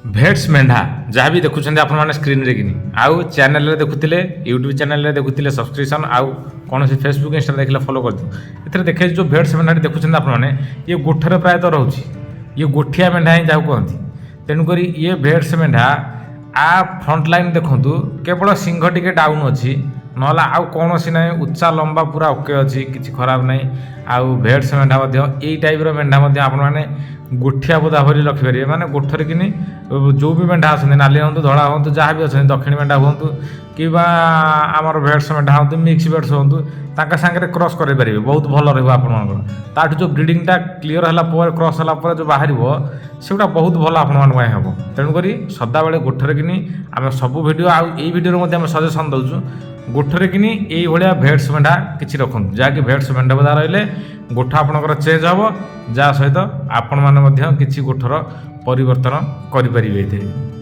भेट्स मेढा जहाँ भी देखुं आपण स्क्रीन रे कि आउ चैनल रे देखुले यूट्यूब चैनल रे देखुले सब्सक्रिप्शन आउ कौन फेसबुक इंस्टा देखले फॉलो कर दियो। ए देखे जो भेट्स मेढा देखुं आपण ये गोठर प्रायतः रोचे ये गोठिया मेढा ही जहाँ कहती। तेणुक ये भेट्स मेढा आ फ्रंट लाइन देखूँ केवल सिंह टिके डाउन अच्छी ना आउ कौन सी ना उच्चा लंबा पूरा ओके अच्छी किसी खराब ना। आउ भेट्स मेढा यही टाइप मेढा आपण मैंने गोठिया बोधा भरी रखिपारे माने गोठरे कि जो भी मेढा आसते नाली हूँ धड़ा हूँ जहाँ भी अच्छे दक्षिणी मेढा हूँ कि आमर भेट्स मेढा हूँ मिक्स भेट्स हूँ सागर क्रॉस करेंगे बहुत भल रहा जो ब्रिडिंगटा क्लीयर है क्रॉस है जो बाहर से बहुत भल हम तेणुक सदा बेले गोठरे कि आम सब भिड आई भिडियो सजेसन दौचु गोठरे कि यही भेट्स मेढा किसी रखुँ जहाँकि भेट्स मेढा बोधा रही गोठ आपणकर चेंज हम जहाँ सहित आपण मैंने किसी गोठर परिवर्तन करें।